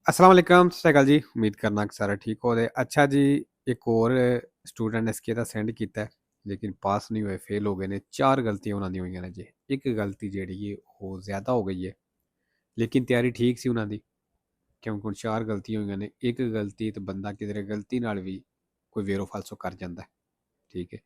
अस्सलाम वालेकुम, सत श्री अकाल जी। उम्मीद करना कि सारे ठीक हो गए। अच्छा जी, एक और स्टूडेंट ने इसके सेंड किया है, लेकिन पास नहीं हुए, फेल हो गए ने। चार गलतियां उन्होंने हुई ने जी। एक गलती जी है वो ज़्यादा हो गई है, लेकिन तैयारी ठीक सी उन्होंने, क्योंकि हुण चार गलतियां हुई ने। एक गलती तो बंदा किधरे गलती नाल भी कोई वेरो फालसो कर जाता है, ठीक है।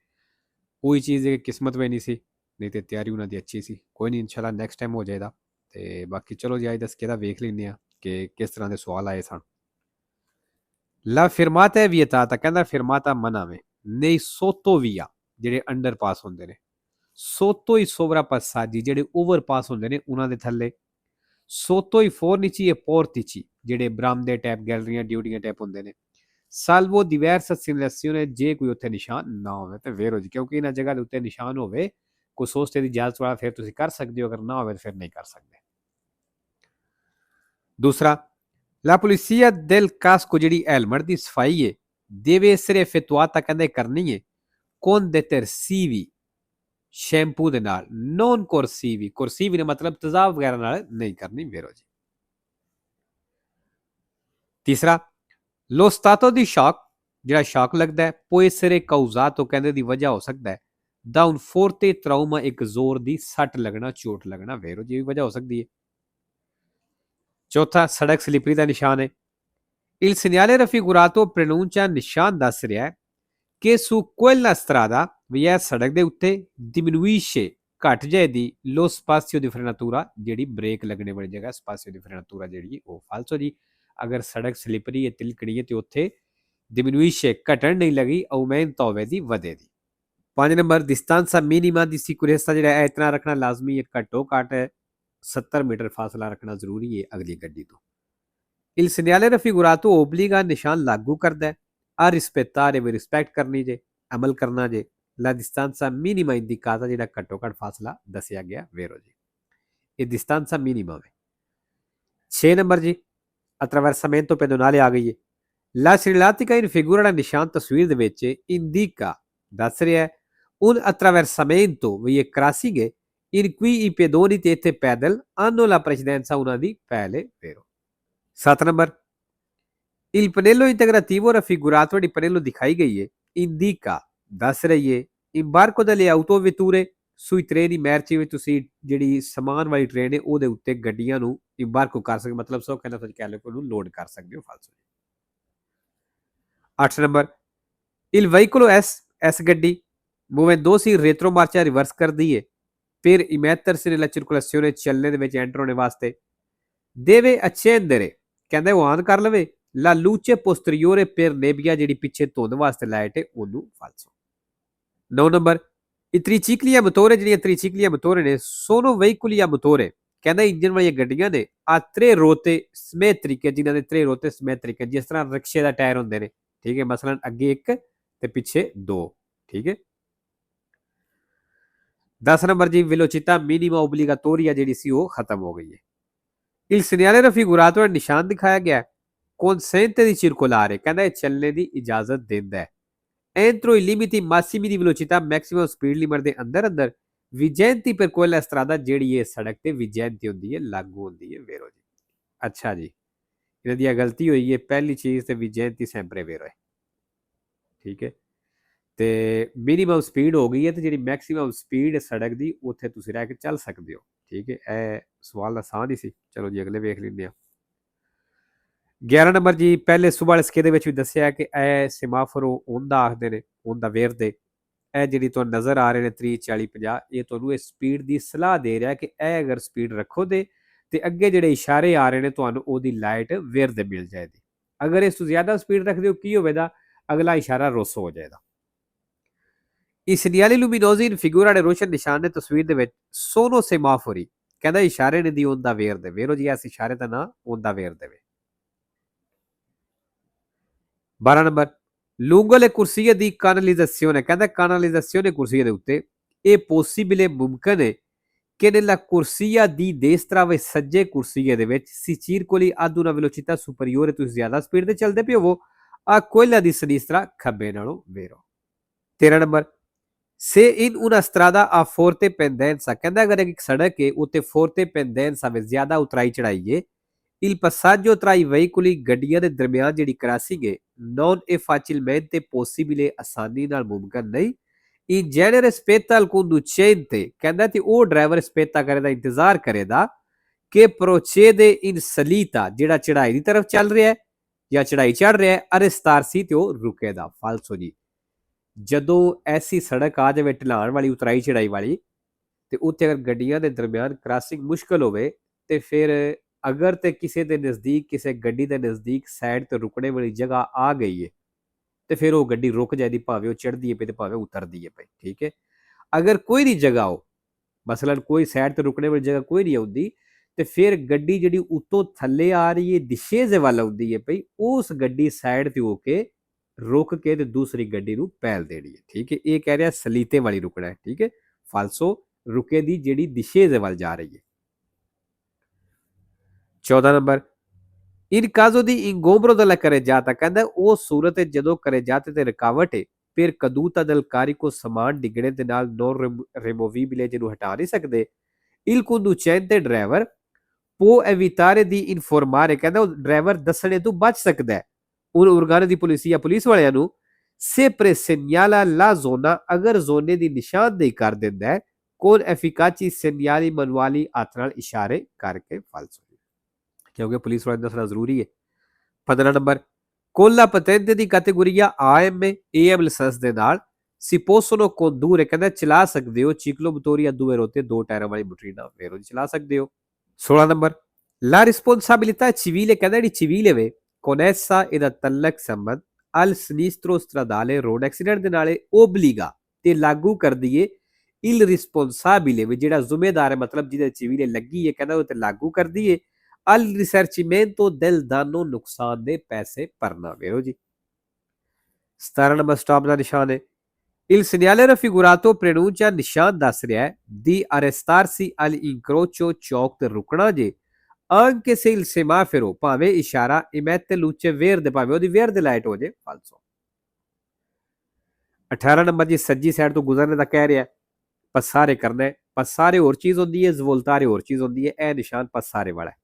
वही चीज़ है, किस्मत में नहीं सी, नहीं तो तैयारी उन्होंने अच्छी सी। कोई नहीं, इंशाल्लाह नेक्स्ट टाइम हो जाएगा। तो बाकी चलो जी, अज दस के वेख लें कि किस तरह के सवाल आए सन। La fermata è vietata, ਕਹਿੰਦਾ fermata ਮਨਾ ਵੇ nei sotto via ਜਿਹੜੇ ਅੰਡਰਪਾਸ ਹੁੰਦੇ ਨੇ, sotto i sovrapassaggi ਜਿਹੜੇ ਓਵਰਪਾਸ ਹੁੰਦੇ ਨੇ ਉਹਨਾਂ ਦੇ ਥੱਲੇ, sotto i fornici e portici ਜਿਹੜੇ ਬਰਾਮਦੇ ਟੈਪ, ਗੈਲਰੀਆਂ, ਡਿਊਟੀਆਂ ਟੈਪ ਹੁੰਦੇ ਨੇ, salvo diversa segnalazione ਜੇ ਕੋਈ ਉੱਥੇ ਨਿਸ਼ਾਨ ਨਾ ਹੋਵੇ ਤੇ ਫੇਰ ਹੋ ਜੀ, ਕਿਉਂਕਿ ਇਹਨਾਂ ਜਗ੍ਹਾ ਦੇ ਉੱਤੇ ਨਿਸ਼ਾਨ ਹੋਵੇ, ਕੋਈ ਸੋਚਤੇ ਦੀ ਇਜਾਜ਼ਤ ਵਾਲਾ ਫਿਰ ਤੁਸੀਂ ਕਰ ਸਕਦੇ ਹੋ, ਅਗਰ ਨਾ ਹੋਵੇ ਫਿਰ ਨਹੀਂ ਕਰ ਸਕਦੇ। ਦੂਸਰਾ, La pulizia del casco ਜਿਹੜੀ ਹੈਲਮਟ ਦੀ ਸਫਾਈ ਹੈ deve essere effettuata, ਕਹਿੰਦੇ ਕਰਨੀ ਹੈ con detersivi ਸ਼ੈਂਪੂ ਦੇ ਨਾਲ, non corsivi। corsivi ਨੇ ਮਤਲਬ ਤੇਜ਼ਾਬ ਵਗੈਰਾ ਨਾਲ ਨਹੀਂ ਕਰਨੀ ਵੀਰੋ ਜੀ। ਤੀਸਰਾ, lo stato di shock ਜਿਹੜਾ ਸ਼ੌਕ ਲੱਗਦਾ ਹੈ può essere causato, ਕਹਿੰਦੇ ਦੀ ਵਜ੍ਹਾ ਹੋ ਸਕਦਾ ਹੈ da un forte trauma, ਇੱਕ ਜ਼ੋਰ ਦੀ ਸੱਟ ਲੱਗਣਾ, ਚੋਟ ਲੱਗਣਾ ਵੀਰੋ ਜੀ, ਵੀ ਵਜ੍ਹਾ ਹੋ ਸਕਦੀ ਹੈ। ਚੌਥਾ, ਸੜਕ ਸਲਿਪਰੀ ਦਾ ਨਿਸ਼ਾਨ ਹੈ। Il segnale raffigurato preannuncia, ਨਿਸ਼ਾਨ ਦੱਸ ਰਿਹਾ ਹੈ ਕਿ su quella strada, ਵੀ ਇਹ ਸੜਕ ਦੇ ਉੱਤੇ, diminuisce, ਘਟ ਜਾਏਗੀ, lo spazio di frenatura, ਜਿਹੜੀ ਬ੍ਰੇਕ ਲੱਗਣੇ ਵਾਲੀ ਜਗ੍ਹਾ spazio di frenatura ਜਿਹੜੀ ਉਹ ਫਾਲਸੋ ਜੀ। ਅਗਰ ਸੜਕ ਸਲਿਪਰੀ ਹੈ, ਤਿਲਕਣੀ ਹੈ, ਤੇ ਉੱਥੇ diminuisce ਘਟਣ ਨਹੀਂ ਲੱਗੀ, aumenta ਹੋਵੇਗੀ, ਵਧੇਗੀ। 5 number, distanza minima di sicurezza ਜਿਹੜਾ ਹੈ ਇਤਨਾ ਰੱਖਣਾ ਲਾਜ਼ਮੀ ਹੈ, ਘੱਟੋ ਘੱਟ 70 ਮੀਟਰ ਫਾਸਲਾ ਰੱਖਣਾ ਜ਼ਰੂਰੀ ਹੈ ਅਗਲੀ ਗੱਡੀ ਤੋਂ। Il segnale raffigurato obbliga, ਨਿਸ਼ਾਨ ਲਾਗੂ ਕਰਦਾ ਹੈ a rispettare, ਵੀ ਰਿਸਪੈਕਟ ਕਰਨੀ ਜੇ, ਅਮਲ ਕਰਨਾ ਜੇ, la distanza minima indicata, ਜਿਹੜਾ ਘੱਟੋ ਘੱਟ ਫਾਸਲਾ ਦੱਸਿਆ ਗਿਆ ਵੇਰੋ ਜੀ, ਇਹ distanza minima ਹੈ। 6 ਨੰਬਰ ਜੀ, attraversamento pedonale ਆ ਗਈ ਹੈ। La segnaletica in figura, ਦਾ ਨਿਸ਼ਾਨ ਤਸਵੀਰ ਦੇ ਵਿੱਚ indica, ਦੱਸ ਰਿਹਾ ਹੈ un attraversamento, ਵੀ ਇਹ ਕ੍ਰਾਸਿੰਗ ਹੈ, in cui i pedoni, ਤੇ ਇੱਥੇ ਪੈਦਲ, hanno la precedenza, ਉਹਨਾਂ ਦੀ ਪਹਿਲੇ ਵੇਰੋ। 7 number, il pannello integrativo raffigurato, ਜਿਹੜੀ pannello ਦਿਖਾਈ ਗਈ ਹੈ, indica, ਦੱਸ ਰਹੀ ਹੈ imbarco delle autovetture sui treni merci, ਵਿੱਚ ਤੁਸੀਂ ਜਿਹੜੀ ਸਮਾਨ ਵਾਲੀ ਟ੍ਰੇਨ ਹੈ ਉਹਦੇ ਉੱਤੇ ਗੱਡੀਆਂ ਨੂੰ ਇੰਬਾਰਕੋ ਕਰ ਸਕਦੇ, ਮਤਲਬ ਸੋ ਕਹਿੰਦਾ ਤੁਸੀਂ ਕੈਲੀਕੋ ਨੂੰ ਲੋਡ ਕਰ ਸਕਦੇ ਹੋ ਫਾਲਸੋ। 8 ਨੰਬਰ, il veicolo S ਗੱਡੀ movendo si retromarcia, ਰਿਵਰਸ ਕਰਦੀ ਹੈ, per immettersi nella circolazione, ਚੱਲਣੇ ਦੇ ਵਿੱਚ ਐਂਟਰ ਹੋਣੇ ਵਾਸਤੇ, deve accendere, ਕਹਿੰਦਾ ਉਹ ਆਨ ਕਰ ਲਵੇ, la luce posteriore per nebbia, ਜਿਹੜੀ ਪਿੱਛੇ ਧੁੰਦ ਵਾਸਤੇ ਲਾਈਟ ਹੈ ਉਹਨੂੰ ਫਾਲਸੋ। 9 number, i tricicli a motore, ਜਿਹੜੀਆਂ tricicli a motore ਨੇ, sono veicoli a motore, ਕਹਿੰਦਾ ਇੰਜਨ ਵਾਲੀਆਂ ਗੱਡੀਆਂ ਨੇ ਆ tre rote simmetriche, ਜਿਨ੍ਹਾਂ ਦੇ tre rote simmetriche, ਜਿਸ ਤਰ੍ਹਾਂ ਰਿਕਸ਼ੇ ਦਾ ਟਾਇਰ ਹੁੰਦੇ ਨੇ, ਠੀਕ ਹੈ, ਮਸਲਨ ਅੱਗੇ ਇੱਕ ਤੇ ਪਿੱਛੇ ਦੋ, ਠੀਕ ਹੈ। 10 ਨੰਬਰ ਜੀ, velocità minima obbligatoria ਜਿਹੜੀ ਸੀ ਉਹ ਖਤਮ ਹੋ ਗਈ ਹੈ। il segnale raffigurato, ਨਿਸ਼ਾਨ ਦਿਖਾਇਆ ਗਿਆ consente di circolare, ਕਹਿੰਦਾ ਇਹ ਚੱਲਣੇ ਦੀ ਇਜਾਜ਼ਤ ਦਿੰਦਾ ਹੈ entro i limiti massimi di velocità, maximum speed limit ਦੇ ਅੰਦਰ vigenti per quella strada, ਜਿਹੜੀ ਇਹ ਸੜਕ ਤੇ vigenti ਹੁੰਦੀ ਹੈ, ਲਾਗੂ ਹੁੰਦੀ ਹੈ ਵੇਰੋ ਜੀ। ਅੱਛਾ ਜੀ, ਇਹਨਾਂ ਦੀ ਗਲਤੀ ਹੋਈ ਹੈ, ਪਹਿਲੀ ਚੀਜ਼ ਤੇ vigenti sempre vero ਹੈ, ਠੀਕ ਹੈ। ਤੇ ਮਿਨੀਮਮ ਸਪੀਡ ਹੋ ਗਈ ਹੈ, ਤੇ ਜਿਹੜੀ ਮੈਕਸਿਮਮ ਸਪੀਡ ਸੜਕ ਦੀ ਉੱਥੇ ਤੁਸੀਂ ਰਹਿ ਕੇ ਚੱਲ ਸਕਦੇ ਹੋ, ਠੀਕ ਹੈ। ਇਹ ਸਵਾਲ ਆਸਾਨ ਹੀ ਸੀ। ਚਲੋ ਜੀ ਅਗਲੇ ਵੇਖ ਲੈਂਦੇ ਹਾਂ। 11 ਨੰਬਰ ਜੀ, ਪਹਿਲੇ ਸੁਬਾਹ ਵਾਲੇ ਸਿੱਕੇ ਦੇ ਵਿੱਚ ਵੀ ਦੱਸਿਆ ਕਿ ਇਹ ਸਿਮਾਫਰੋ ਉਹਦਾ ਆਖਦੇ ਨੇ, ਉਹਦਾ ਵੇਰਦੇ, ਇਹ ਜਿਹੜੀ ਤੁਹਾਨੂੰ ਨਜ਼ਰ ਆ ਰਹੇ ਨੇ 30 40 50, ਇਹ ਤੁਹਾਨੂੰ ਇਹ ਸਪੀਡ ਦੀ ਸਲਾਹ ਦੇ ਰਿਹਾ ਕਿ ਇਹ ਅਗਰ ਸਪੀਡ ਰੱਖੋ ਤੇ ਅੱਗੇ ਜਿਹੜੇ ਇਸ਼ਾਰੇ ਆ ਰਹੇ ਨੇ ਤੁਹਾਨੂੰ ਉਹਦੀ ਲਾਈਟ ਵੇਰਦੇ ਮਿਲ ਜਾਏਗੀ। ਅਗਰ ਇਸ ਤੋਂ ਜ਼ਿਆਦਾ ਸਪੀਡ ਰੱਖਦੇ ਹੋ ਕੀ ਹੋਵੇਗਾ, ਅਗਲਾ ਇਸ਼ਾਰਾ ਰੋਸੋ ਹੋ ਜਾਏਗਾ। I segnali luminosi in figura, ਦੇ ਰੋਸ਼ਨ ਨਿਸ਼ਾਨ ਨੇ ਤਸਵੀਰ ਦੇ ਵਿੱਚ sono semafori, ਕਹਿੰਦਾ ਇਸ਼ਾਰੇ ਨੇ ਦੀ onda verde, ਵੇਰੋ ਜੀ ਇਸ ਇਸ਼ਾਰੇ ਦਾ ਨਾਂ onda verde ਵੇ। 12 number, lungo le corsie di canalizzazione, ਕਹਿੰਦਾ canalizzazione corsie ਦੇ ਉੱਤੇ ਇਹ possibile, ਮੁਮਕਨ ਹੈ che nella corsia di destra, ਵੇ ਸੱਜੇ ਕੁਰਸੀਏ ਦੇ ਵਿੱਚ si circoli ad una velocità superiore, ਤੁਸੀਂ ਜ਼ਿਆਦਾ ਸਪੀਡ ਤੇ ਚੱਲਦੇ ਪਏ ਹੋਵੋ a quella di sinistra, ਖੱਬੇ ਨਾਲੋਂ ਵੇਰੋ। 13 number, se in una strada a forte pendenza, ਕਹਿੰਦਾ ਅਗਰ ਇੱਕ ਸੜਕ ਹੈ ਉੱਤੇ forte pendenza ਵੇ ਜ਼ਿਆਦਾ ਉਤਰਾਈ ਚੜਾਈ ਹੈ, il passaggio tra i veicoli ਗੱਡੀਆਂ ਦੇ ਦਰਮਿਆਨ ਜਿਹੜੀ ਕ੍ਰਾਸਿੰਗ ਹੈ non è facilmente possibile ਆਸਾਨੀ ਨਾਲ ਮੁਮਕਨ ਨਹੀਂ in genere spetta al conducente ਕਹਿੰਦਾ ਤੇ ਉਹ ਡਰਾਈਵਰ ਸਪੇਤਾ ਕਰੇ ਦਾ ਇੰਤਜ਼ਾਰ ਕਰੇਦਾ ਕਿ procede in salita ਜਿਹੜਾ ਚੜਾਈ ਦੀ ਤਰਫ ਚੱਲ ਰਿਹਾ ਹੈ ਜਾਂ ਚੜਾਈ ਚੜ ਰਿਹਾ ਹੈ ਅਰਸਤਾਰਸੀ ਤੇ ਉਹ ਰੁਕੇਦਾ ਫਾਲਸੋ ਜੀ ਜਦੋਂ ਐਸੀ ਸੜਕ ਆ ਜਾਵੇ ਢਲਾਣ ਵਾਲੀ ਉਤਰਾਈ ਚੜਾਈ ਵਾਲੀ ਤੇ ਉੱਥੇ ਅਗਰ ਗੱਡੀਆਂ ਦੇ ਦਰਮਿਆਨ ਕ੍ਰਾਸਿੰਗ ਮੁਸ਼ਕਲ ਹੋਵੇ ਤੇ ਫਿਰ ਅਗਰ ਤੇ ਕਿਸੇ ਦੇ ਨਜ਼ਦੀਕ ਕਿਸੇ ਗੱਡੀ ਦੇ ਨਜ਼ਦੀਕ ਸਾਈਡ ਤੇ ਰੁਕਣੇ ਵਾਲੀ ਜਗ੍ਹਾ ਆ ਗਈ ਹੈ ਤੇ ਫਿਰ ਉਹ ਗੱਡੀ ਰੁਕ ਜਾਏਗੀ ਭਾਵੇਂ ਉਹ ਚੜ੍ਹਦੀ ਹੈ ਪਈ ਤੇ ਭਾਵੇਂ ਉਤਰਦੀ ਹੈ ਪਈ ਠੀਕ ਹੈ ਅਗਰ ਕੋਈ ਨਹੀਂ ਜਗ੍ਹਾ ਹੋ ਮਸਲਨ ਕੋਈ ਸਾਈਡ ਤੇ ਰੁਕਣੇ ਵਾਲੀ ਜਗ੍ਹਾ ਕੋਈ ਨਹੀਂ ਆਉਂਦੀ ਤੇ ਫਿਰ ਗੱਡੀ ਜਿਹੜੀ ਉੱਤੋਂ ਥੱਲੇ ਆ ਰਹੀ ਹੈ ਦਿਸ਼ੇ ਦੇ ਵੱਲ ਆਉਂਦੀ ਹੈ ਪਈ ਉਸ ਗੱਡੀ ਸਾਈਡ ਤੇ ਹੋ ਕੇ ਰੁਕ ਕੇ ਤੇ ਦੂਸਰੀ ਗੱਡੀ ਨੂੰ ਪਹਿਲ ਦੇਣੀ ਹੈ ਠੀਕ ਹੈ ਇਹ ਕਹਿ ਰਿਹਾ ਸਲੀਤੇ ਵਾਲੀ ਰੁਕਣਾ ਹੈ ਠੀਕ ਹੈ ਫਾਲਸੋ ਰੁਕੇ ਦੀ ਜਿਹੜੀ ਦਿਸ਼ੇ ਦੇ ਵੱਲ ਜਾ ਰਹੀ ਹੈ 14 number in caso di ingombro della carreggiata ਕਹਿੰਦਾ ਉਹ ਸੂਰਤ ਹੈ ਜਦੋਂ carreggiate ਤੇ ਰੁਕਾਵਟ ਹੈ ਫਿਰ caduta del carico ਸਮਾਨ ਡਿੱਗਣੇ ਦੇ ਨਾਲ non removibile ਜਿਹਨੂੰ ਹਟਾ ਨਹੀਂ ਸਕਦੇ il conducente driver può evitare di informare ਕਹਿੰਦਾ ਉਹ ਡਰਾਈਵਰ ਦੱਸਣੇ ਤੋਂ ਬਚ ਸਕਦਾ ਹੈ ਉਹ organo ਦੀ ਪੁਲਿਸ ਵਾਲਿਆਂ ਨੂੰ sempre segnala la zona ਅਗਰ ਜ਼ੋਨੇ ਦੀ ਨਿਸ਼ਾਨਦੇਹੀ ਕਰ ਦਿੰਦਾ ਹੈ con efficaci segnali manuali ਹੱਥ ਨਾਲ ਇਸ਼ਾਰੇ ਕਰਕੇ ਫਾਲਸੋ ਕਿਉਂਕਿ ਪੁਲਿਸ ਵਾਲਿਆਂ ਨੂੰ ਦੱਸਣਾ ਜ਼ਰੂਰੀ ਹੈ 15 number Cola ਪਤੈਂਤੇ the ਕੈਟੇਗੋਰੀਆ AM AM licence ਦੇ ਨਾਲ si possono condurre ਕਹਿੰਦਾ ਚਲਾ ਸਕਦੇ ਹੋ ਚਿਕਲੋ ਮੋਟੋਰੀਆ ਦੂਏ ਰੋਤੇ ਦੋ ਟਾਇਰਾਂ ਵਾਲੀ ਮੋਟਰੀਨਾ ਫੇਰੋ ਚਲਾ ਸਕਦੇ ਹੋ 16 ਨੰਬਰ la responsabilità civile ਕਹਿੰਦਾ ਜਿਹੜੀ civile ਹੈ con essa ਇਹਦਾ ਤਲਕ ਸੰਬੰਧ al sinistro stradale road accident ਦੇ ਨਾਲੇ obbliga ਤੇ ਲਾਗੂ ਕਰਦੀ ਏ il responsabile ਵੀ ਜਿਹੜਾ ਜ਼ਿੰਮੇਦਾਰ ਹੈ ਮਤਲਬ ਜਿਹਦੇ civile ਲੱਗੀ ਹੈ ਕਹਿੰਦਾ ਉਹ ਤੇ ਲਾਗੂ ਕਰਦੀ ਏ al risarcimento del danno ਨੁਕਸਾਨ ਦੇ ਪੈਸੇ ਭਰਨਾ ਵੇਰੋ ਜੀ 17 ਨੰਬਰ ਸਟਾਪ ਦਾ ਨਿਸ਼ਾਨ ਹੈ il segnale raffigurato preannuncia ਨਿਸ਼ਾਨ ਦੱਸ ਰਿਹਾ ਹੈ di arrestarsi al incrocio ਚੌਕ ਤੇ ਰੁਕਣਾ ਜੇ anche se il semaforo ਭਾਵੇਂ ਇਸ਼ਾਰਾ emette luce verde ਭਾਵੇਂ ਉਹਦੀ verde ਲਾਈਟ ਹੋ ਜੇ ਫਾਲਸੋ 18 ਨੰਬਰ ਜੀ ਸੱਜੀ ਸਾਈਡ ਤੋਂ ਗੁਜ਼ਰਨੇ ਦਾ ਕਹਿ ਰਿਹਾ ਪਸਾਰੇ ਕਰਨਾ ਹੈ ਪਸਾਰੇ ਹੋਰ ਚੀਜ਼ ਹੁੰਦੀ ਹੈ ਸਵੋਲਤਾਰੇ ਹੋਰ ਚੀਜ਼ ਹੁੰਦੀ ਹੈ ਇਹ ਨਿਸ਼ਾਨ ਪਸਾਰੇ ਵਾਲਾ ਹੈ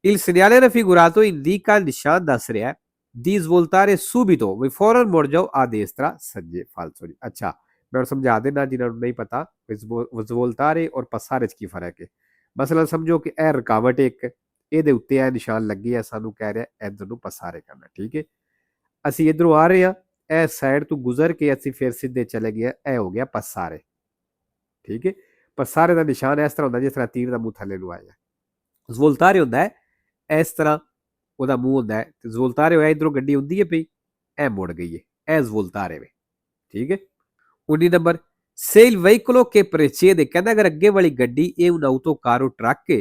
il segnale raffigurato indica ਨਿਸ਼ਾਨ ਦੱਸ ਰਿਹਾ di svoltare subito ਵੀ ਫੌਰਨ ਮੁੜ ਜਾਓ ਆ destra ਸੱਜੇ ਫਾਲਸੋ ਜੀ ਅੱਛਾ ਮੈਂ ਸਮਝਾ ਦੇਣਾ ਜਿਨ੍ਹਾਂ ਨੂੰ ਨਹੀਂ ਪਤਾ svoltare ਔਰ passare ਚ ਕੀ ਫਰਕ ਹੈ ਮਸਲਾ ਸਮਝੋ ਕਿ ਇਹ ਰੁਕਾਵਟ ਇੱਕ ਇਹਦੇ ਉੱਤੇ ਇਹ ਨਿਸ਼ਾਨ ਲੱਗੀ ਹੈ ਸਾਨੂੰ ਕਹਿ ਰਿਹਾ ਇੱਧਰ ਨੂੰ ਪਸਾਰੇ ਕਰਨਾ ਠੀਕ ਹੈ ਅਸੀਂ ਇੱਧਰੋਂ ਆ ਰਹੇ ਹਾਂ ਇਹ ਸਾਈਡ ਤੋਂ ਗੁਜ਼ਰ ਕੇ ਅਸੀਂ ਫਿਰ ਸਿੱਧੇ ਚਲੇ ਗਏ ਇਹ ਹੋ ਗਿਆ ਪਸਾਰੇ ਠੀਕ ਹੈ ਪਸਾਰੇ ਦਾ ਨਿਸ਼ਾਨ ਇਸ ਤਰ੍ਹਾਂ ਹੁੰਦਾ ਜਿਸ ਤਰ੍ਹਾਂ ਤੀਰ ਦਾ ਮੂੰਹ ਥੱਲੇ ਨੂੰ ਆਇਆ svoltare ਹੁੰਦਾ ਹੈ ਇਸ ਤਰ੍ਹਾਂ ਉਹਦਾ ਮੂੰਹ ਹੁੰਦਾ ਹੈ ਤੇ svoltare ਹੋਇਆ ਇੱਧਰੋਂ ਗੱਡੀ ਹੁੰਦੀ ਹੈ ਪਈ ਇਹ ਮੁੜ ਗਈ ਹੈ ਇਹ svoltare ਵੇ ਠੀਕ ਹੈ 19 number se il veicolo che precede ਕਹਿੰਦਾ ਅਗਰ ਅੱਗੇ ਵਾਲੀ ਗੱਡੀ ਇਹ un autocarro truck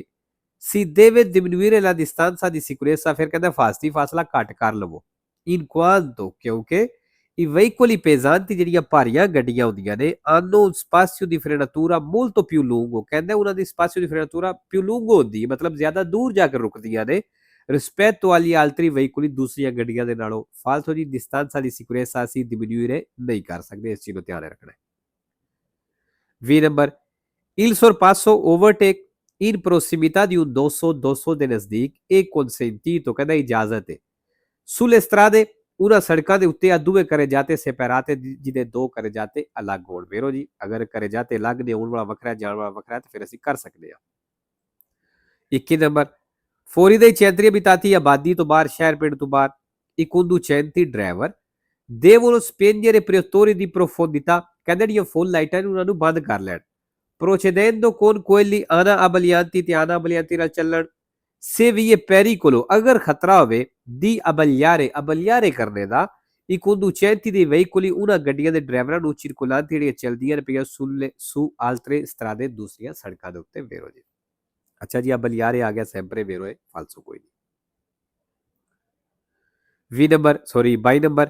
si deve diminuire la distanza di sicurezza ਫਿਰ ਕਹਿੰਦਾ ਫਾਸਲਾ ਘੱਟ ਕਰ ਲਵੋ in quanto ਕਿਉਂਕਿ i veicoli pesanti ਜਿਹੜੀਆਂ ਭਾਰੀਆਂ ਗੱਡੀਆਂ ਹੁੰਦੀਆਂ ਨੇ hanno un spazio di frenatura molto più lungo ਕਹਿੰਦਾ ਉਹਨਾਂ ਦੀ spazio di frenatura più lungo ਹੁੰਦੀ ਹੈ ਮਤਲਬ ਜ਼ਿਆਦਾ ਦੂਰ ਜਾ ਕੇ ਰੁਕਦੀਆਂ ਨੇ rispetto agli altri veicoli ਦੂਸਰੀਆਂ ਗੱਡੀਆਂ ਦੇ ਨਾਲੋਂ ਫਾਲਤੂ ਦੀ distanza di sicurezza ਅਸੀਂ diminuire ਨਹੀਂ ਕਰ ਸਕਦੇ ਇਸ ਚੀਜ਼ ਨੂੰ ਧਿਆਨ ਰੱਖਣਾ ਹੈ 20 number il sorpasso overtake in prossimità di un 200 ਦੇ ਨਜ਼ਦੀਕ ਇਹ consentito ਕਹਿੰਦਾ ਇਜਾਜ਼ਤ ਹੈ sulle strade ਉਹਨਾਂ ਸੜਕਾਂ ਦੇ ਉੱਤੇ ਆ ਦੂਏ ਕਰੇ ਜਾਤੇ ਸੈਪਰਾਤੇ ਜਿਹਦੇ ਦੋ ਕਰੇ ਜਾਤੇ ਅਲੱਗ ਹੋਣ ਵੇਰੋ ਜੀ ਅਗਰ ਕਰੇ ਜਾਤੇ ਅਲੱਗ ਨੇ ਹੋਣ ਵਾਲਾ ਵੱਖਰਾ ਜਾਣ ਵਾਲਾ ਵੱਖਰਾ ਤੇ ਫਿਰ ਅਸੀਂ ਕਰ ਸਕਦੇ ਹਾਂ 21 ਨੰਬਰ ਫੋਰੀ ਦੇ ਚੈਂਤਰੀ ਬਿਤਾਤੀ ਆਬਾਦੀ ਤੋਂ ਬਾਹਰ ਸ਼ਹਿਰ ਪਿੰਡ ਤੋਂ ਬਾਹਰ ਇੱਕ conducente driver devono spegnere preottori di profondità ਕਹਿੰਦੇ ਜਿਹੜੀਆਂ ਫੁੱਲ ਲਾਈਟਾਂ ਨੇ ਉਹਨਾਂ ਨੂੰ ਬੰਦ ਕਰ ਲੈਣ procedendo con quelli ana abbaglianti ਤੇ ana abbaglianti ਨਾਲ ਚੱਲਣ se vi è pericolo ਅਗਰ ਖਤਰਾ ਹੋਵੇ di abbagliare ਕਰਨੇ ਦਾ i conducenti dei veicoli ਉਹਨਾਂ ਗੱਡੀਆਂ ਦੇ ਡਰਾਈਵਰਾਂ ਨੂੰ circolanti ਜਿਹੜੀਆਂ ਚੱਲਦੀਆਂ ਨੇ ਪਈਆਂ su altre strade ਦੂਸਰੀਆਂ ਸੜਕਾਂ ਦੇ ਉੱਤੇ ਵੇਰੋ ਜੀ ਅੱਛਾ ਜੀ abbagliare ਆ ਗਿਆ sempre vero ਹੈ ਫਾਲਸੋ ਕੋਈ ਨਹੀਂ 22 number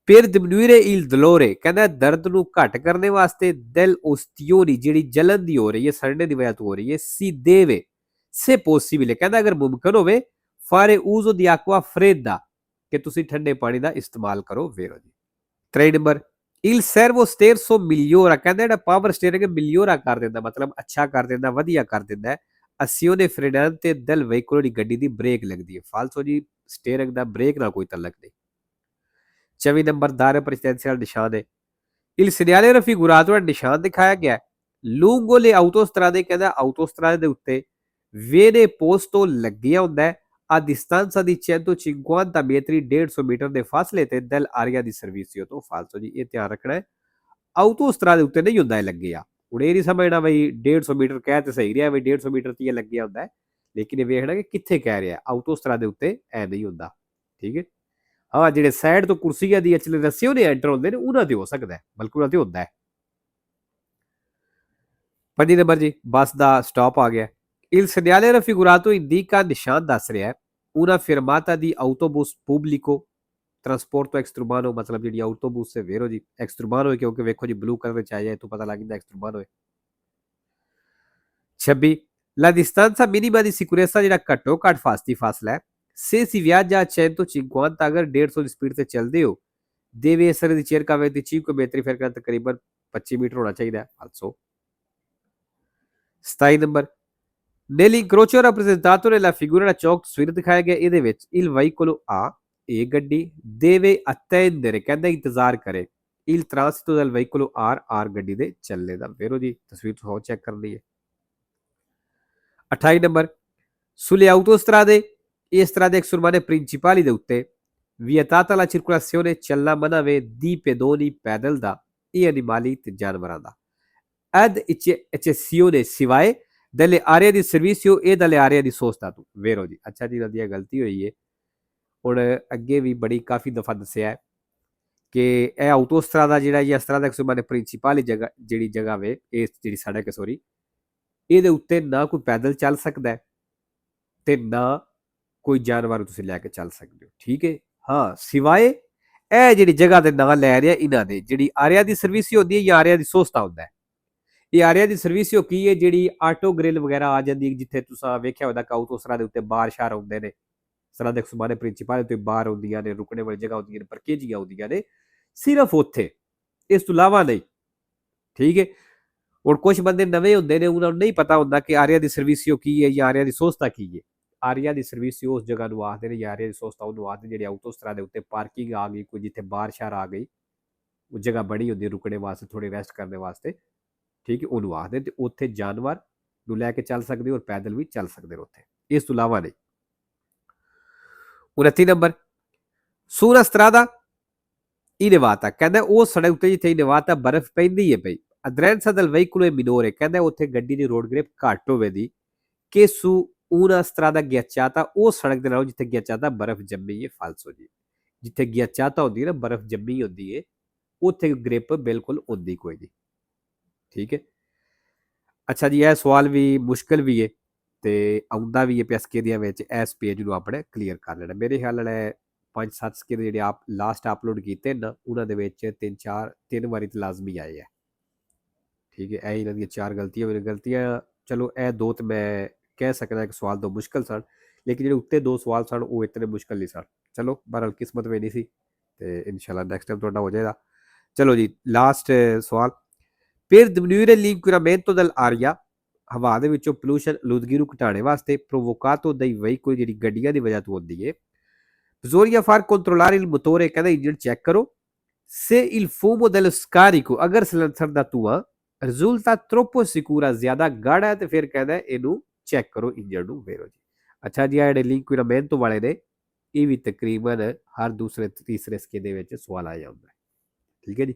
per diminuire il dolore ਕਹਿੰਦਾ ਦਰਦ ਨੂੰ ਘੱਟ ਕਰਨ ਵਾਸਤੇ del ustioni ਜਿਹੜੀ ਜਲਨ ਦੀ ਹੋ ਰਹੀ ਹੈ ਸੜਨੇ ਦੀ ਵਜ੍ਹਾ ਤੋਂ ਹੋ ਰਹੀ ਹੈ si deve se possibile ਕਹਿੰਦਾ ਅਗਰ ਮੁਮਕਿਨ ਹੋਵੇ fare uso di acqua fredda ਕਿ ਤੁਸੀਂ ਠੰਡੇ ਪਾਣੀ ਦਾ ਇਸਤੇਮਾਲ ਕਰੋ ਵੇਰੋ ਜੀ 23 number il servo sterzo migliora ਕਹਿੰਦਾ ਜਿਹੜਾ ਪਾਵਰ ਸਟੀਅਰਿੰਗ ਮਿਲਿਓਰਾ ਕਰ ਦਿੰਦਾ ਮਤਲਬ ਅੱਛਾ ਕਰ ਦਿੰਦਾ ਵਧੀਆ ਕਰ ਦਿੰਦਾ azione frenante del veicolo di ਗੱਡੀ ਦੀ ਬ੍ਰੇਕ ਲੱਗਦੀ ਹੈ। ਫਾਲਸੋ ਜੀ, ਸਟੀਅਰਿੰਗ ਦਾ ਬ੍ਰੇਕ ਨਾਲ ਕੋਈ ਤਾਲੁਕ ਨਹੀਂ। 24 ਨੰਬਰ ਦਾਰੇ presidenziale ਨਿਸ਼ਾਨ ਹੈ। Il segnale raffigurato nel ਨਿਸ਼ਾਨ ਦਿਖਾਇਆ ਗਿਆ lungo le autostrade, ਕਹਿੰਦਾ autostrade ਦੇ ਉੱਤੇ viene posto ਲੱਗਿਆ ਹੁੰਦਾ ਹੈ a distanza di 150 metri 150 metre ਦੇ ਫਾਸਲੇ ਤੇ ਦਲ ਆਰੀਆ ਦੀ ਸਰਵਿਸਿਓ ਤੋਂ। ਫਾਲਸੋ ਜੀ, ਇਹ ਧਿਆਨ ਰੱਖਣਾ ਹੈ, ਆਊਟੋਸਟਰਾ ਦੇ ਉੱਤੇ ਨਹੀਂ ਹੁੰਦਾ ਇਹ ਲੱਗਿਆ। ਹੁਣ ਇਹ ਨਹੀਂ ਸਮਝਣਾ ਬਈ 150 ਮੀਟਰ ਕਹਿ ਤੇ ਸਹੀ ਰਿਹਾ, ਬਈ 150 ਮੀਟਰ ਤੇ ਇਹ ਲੱਗਿਆ ਹੁੰਦਾ ਹੈ, ਲੇਕਿਨ ਇਹ ਵੇਖਣਾ ਕਿ ਕਿੱਥੇ ਕਹਿ ਰਿਹਾ, ਆਊਟੋਸਟਰਾ ਦੇ ਉੱਤੇ ਇਹ ਨਹੀਂ ਹੁੰਦਾ। ਠੀਕ ਹੈ, ਹਾਂ, ਜਿਹੜੇ ਸਾਈਡ ਤੋਂ ਕੁਰਸੀਆਂ ਦੀ ਅਚਲੇ ਰੱਸੇ ਉਹਨੇ ਐਂਟਰ ਹੁੰਦੇ ਨੇ ਉਹਨਾਂ ਤੇ ਹੋ ਸਕਦਾ, ਬਲਕਿ ਉਹਨਾਂ ਤੇ ਹੁੰਦਾ ਹੈ। 5 ਨੰਬਰ ਜੀ, ਬੱਸ ਦਾ ਸਟਾਪ ਆ ਗਿਆ। Il segnale raffigurato indica ਨਿਸ਼ਾਨ ਦੱਸ ਰਿਹਾ ਹੈ una fermata di autobus pubblico trasporto extraurbano, ਮਤਲਬ ਜਿਹੜੀ ਆਊਟੋਬੂਸ ਹੈ ਵੇਰੋ ਜੀ ਐਕਸਟਰੂਬਾਨੋ ਹੈ, ਕਿਉਂਕਿ ਵੇਖੋ ਜੀ ਬਲੂ ਕਲਰ ਵਿੱਚ ਆਇਆ, ਇੱਥੋਂ ਪਤਾ ਲੱਗ ਜਾਂਦਾ ਐਕਸਟਰੂਬਾਨੋ ਹੈ। 26 la distanza minima di sicurezza, ਜਿਹੜਾ ਘੱਟੋ ਘੱਟ ਫਾਸਲਾ ਹੈ se si viaggia a 150, ਅਗਰ 150 ਦੀ ਸਪੀਡ ਤੇ ਚੱਲਦੇ ਹੋ deve essere di circa 25 metri, ਫਿਰ ਕਹਿੰਦਾ ਤਕਰੀਬਨ 25 ਮੀਟਰ ਹੋਣਾ ਚਾਹੀਦਾ। also 27 number nell'incrocio rappresentato nella figura da ਚੌਕ ਤਸਵੀਰ ਦਿਖਾਇਆ ਗਿਆ, ਇਹਦੇ ਵਿੱਚ il veicolo A, ਇਹ ਗੱਡੀ deve attendere, ਕਹਿੰਦਾ ਇੰਤਜ਼ਾਰ ਕਰੇ il transito del veicolo R ਗੱਡੀ ਦੇ ਚੱਲਣੇ ਦਾ। ਵੇਰੋ ਜੀ ਤਸਵੀਰ ਤੋਂ ਚੈੱਕ ਕਰਨੀ ਹੈ। 28 ਨੰਬਰ sulle autostrade, ਇਸ ਤਰ੍ਹਾਂ ਦੇ extraurbane principali ਦੇ ਉੱਤੇ vietata la circolazione, ਚੱਲਣਾ ਮਨਾ ਵੇ di pedoni, ਪੈਦਲ ਦਾ e animali ਤੇ ਜਾਨਵਰਾਂ ਦਾ ad eccezione ਸਿਵਾਏ delle aree di servizio e dalle aree di sosta ਤੋਂ। ਵੇਰੋ ਜੀ, ਅੱਛਾ ਜੀ, ਵਧੀਆ ਗਲਤੀ ਹੋਈ ਹੈ। ਹੁਣ ਅੱਗੇ ਵੀ ਬੜੀ ਕਾਫੀ ਦਫਾ ਦੱਸਿਆ ਹੈ ਕਿ ਇਹ ਆਊਟੋਸਟਰਾਦਾ ਜਿਹੜਾ ਇਸ ਤਰ੍ਹਾਂ ਦਾ extraurbane principali ਜਗ੍ਹਾ, ਜਿਹੜੀ ਜਗ੍ਹਾ ਵੇ, ਇਹ ਜਿਹੜੀ ਸੜਕ ਹੈ ਸੋਰੀ, ਇਹਦੇ ਉੱਤੇ ਨਾ ਕੋਈ ਪੈਦਲ ਚੱਲ ਸਕਦਾ ਤੇ ਨਾ ਕੋਈ ਜਾਨਵਰ ਤੁਸੀਂ ਲੈ ਕੇ ਚੱਲ ਸਕਦੇ ਹੋ। ਠੀਕ ਹੈ, ਹਾਂ, ਸਿਵਾਏ ਇਹ ਜਿਹੜੀ ਜਗ੍ਹਾ ਦੇ ਨਾਂ ਲੈ ਰਿਹਾ ਇਹਨਾਂ ਦੇ, ਜਿਹੜੀ ਆਰਿਆ ਦੀ ਸਰਵਿਸ ਹੁੰਦੀ ਹੈ ਜਾਂ ਆਰਿਆ ਦੀ ਸੋਸਤਾ ਹੁੰਦਾ ਹੈ। ਇਹ ਆਰਿਆ ਦੀ ਸਰਵਿਸ ਕੀ ਹੈ, ਜਿਹੜੀ ਆਟੋ ਗ੍ਰਿਲ ਵਗੈਰਾ ਆ ਜਾਂਦੀ ਹੈ, ਜਿੱਥੇ ਤੁਸੀਂ ਵੇਖਿਆ ਹੋਦਾ ਕਿ ਆਊਟੋਸਟਰਾ ਦੇ ਉੱਤੇ ਬਾਰ ਸ਼ਾਰ ਹੁੰਦੇ ਨੇ, ਸਰਾਂ ਦੇ extraurbane principali ਉੱਤੇ ਬਾਰ ਹੁੰਦੀਆਂ ਨੇ, ਰੁਕਣੇ ਵਾਲੀ ਜਗ੍ਹਾ ਹੁੰਦੀਆਂ ਨੇ, ਪਰਕੇਜੀਆਂ ਹੁੰਦੀਆਂ ਨੇ, ਸਿਰਫ ਉੱਥੇ, ਇਸ ਤੋਂ ਇਲਾਵਾ ਨਹੀਂ। ਠੀਕ ਹੈ, ਹੁਣ ਕੁਝ ਬੰਦੇ ਨਵੇਂ ਹੁੰਦੇ ਨੇ, ਉਹਨਾਂ ਨੂੰ ਨਹੀਂ ਪਤਾ ਹੁੰਦਾ ਕਿ ਆਰਿਆ ਦੀ ਸਰਵਿਸ ਕੀ ਹੈ ਜਾਂ ਆਰਿਆ ਦੀ ਸੋਸਤਾ ਕੀ ਹੈ। ਆਰਿਆ ਦੀ ਸਰਵਿਸ ਉਸ ਜਗ੍ਹਾ ਨੂੰ ਆਖਦੇ ਨੇ, ਜਾਂ ਆਰਿਆ ਦੀ ਸੋਸਤਾ ਉਹਨੂੰ ਆਖਦੇ ਜਿਹੜੀ ਆਊਟੋਸਟਰਾ ਦੇ ਉੱਤੇ ਪਾਰਕਿੰਗ ਆ ਗਈ, ਕੋਈ ਜਿੱਥੇ ਬਾਰ ਸ਼ਾਰ ਆ ਗਈ, ਉਹ ਜਗ੍ਹਾ ਬਣੀ ਹੁੰਦੀ ਰੁਕਣੇ ਵਾਸਤੇ, ਥੋੜੀ ਰੈਸਟ ਕਰਨ ਵਾਸਤੇ। ਠੀਕ ਹੈ, ਉਹਨੂੰ ਆਖਦੇ ਤੇ ਉੱਥੇ ਜਾਨਵਰ ਨੂੰ ਲੈ ਕੇ ਚੱਲ ਸਕਦੇ ਔਰ ਪੈਦਲ ਵੀ ਚੱਲ ਸਕਦੇ ਨੇ ਉੱਥੇ, ਇਸ ਤੋਂ ਇਲਾਵਾ ਨਹੀਂ। 29 number su una strada innevata, ਕਹਿੰਦਾ ਉਹ ਸੜਕ ਉੱਤੇ ਜਿੱਥੇ innevata ਬਰਫ਼ ਪੈਂਦੀ ਹੈ ਪਈ aderenza del veicolo è minore, ਕਹਿੰਦਾ ਉੱਥੇ ਗੱਡੀ ਦੀ ਰੋਡ ਗ੍ਰਿਪ ਘੱਟ ਹੋਵੇ ਦੀ ਕਿ su una strada ghiacciata, ਉਹ ਸੜਕ ਦੇ ਨਾਲੋਂ ਜਿੱਥੇ ghiacciata ਬਰਫ਼ ਜੰਮੀ ਹੈ। ਫਾਲਸੋ ਜੀ, ਜਿੱਥੇ ghiacciata ਹੁੰਦੀ ਹੈ ਨਾ, ਬਰਫ਼ ਜੰਮੀ ਹੁੰਦੀ ਹੈ, ਉੱਥੇ ਗ੍ਰਿਪ ਬਿਲਕੁਲ ਹੁੰਦੀ ਕੋਈ ਨਹੀਂ। ਠੀਕ ਹੈ, ਅੱਛਾ ਜੀ, ਇਹ ਸਵਾਲ ਵੀ ਮੁਸ਼ਕਿਲ ਵੀ ਹੈ ਤੇ ਆਉਂਦਾ ਵੀ ਹੈ PSK ਦੀਆਂ ਵਿੱਚ, ਇਸ ਪੇਜ ਨੂੰ ਆਪਣੇ ਕਲੀਅਰ ਕਰ ਲੈਣਾ। ਮੇਰੇ ਖਿਆਲ ਨਾਲ 5-7 SK ਦੇ ਜਿਹੜੇ ਆਪ ਲਾਸਟ ਅਪਲੋਡ ਕੀਤੇ ਨਾ, ਉਹਨਾਂ ਦੇ ਵਿੱਚ 3 ਵਾਰੀ ਤਾਂ ਲਾਜ਼ਮੀ ਆਏ ਆ। ਠੀਕ ਹੈ, ਇਹ ਇਹਨਾਂ ਦੀਆਂ 4 ਗਲਤੀਆਂ ਮੇਰੀਆਂ ਗਲਤੀਆਂ, ਚਲੋ ਇਹ 2 ਤਾਂ ਮੈਂ ਕਹਿ ਸਕਦਾ ਕਿ ਸਵਾਲ 2 ਮੁਸ਼ਕਿਲ ਸਨ, ਲੇਕਿਨ ਜਿਹੜੇ ਉੱਤੇ 2 ਸਵਾਲ ਸਨ ਉਹ ਇਤਨੇ ਮੁਸ਼ਕਿਲ ਨਹੀਂ ਸਨ। ਚਲੋ ਬਹਰਹਾਲ ਕਿਸਮਤ ਵਿੱਚ ਨਹੀਂ ਸੀ, ਤੇ ਇਨਸ਼ਾਅੱਲਾ ਨੈਕਸਟ ਟਾਈਮ ਤੁਹਾਡਾ ਹੋ ਜਾਏਗਾ। ਚਲੋ ਜੀ, ਲਾਸਟ ਸਵਾਲ per diminuire l'inquinamento dell'aria, ਹਵਾ ਦੇ ਵਿੱਚੋਂ ਪੋਲੂਸ਼ਨ ਆਲੂਦਗੀ ਨੂੰ ਘਟਾਉਣ ਵਾਸਤੇ provocato dai veicoli, ਜਿਹੜੀ ਗੱਡੀਆਂ ਦੀ ਵਜ੍ਹਾ ਤੋਂ ਹੁੰਦੀ ਹੈ, bisogna far controllare il motore, ਕਹਿੰਦਾ ਇੰਜਨ ਚੈੱਕ ਕਰੋ, se il fumo dello scarico, ਅਗਰ ਸਿਲੰਡਰ ਦਾ ਧੂਆਂ risulta troppo sicura, ਜ਼ਿਆਦਾ ਗਾੜਾ ਹੈ, ਤੇ ਫਿਰ ਕਹਿੰਦਾ ਇਹਨੂੰ ਚੈੱਕ ਕਰੋ ਇੰਜਨ ਨੂੰ। ਵੇਰੋ ਜੀ, ਅੱਛਾ ਜੀ, ਜਿਹੜੇ l'inquinamento ਵਾਲੇ ਨੇ, ਇਹ ਵੀ ਤਕਰੀਬਨ ਹਰ ਦੂਸਰੇ ਤੀਸਰੇ SK ਦੇ ਵਿੱਚ ਸਵਾਲ ਆ ਜਾਂਦਾ ਹੈ। ਠੀਕ ਹੈ ਜੀ।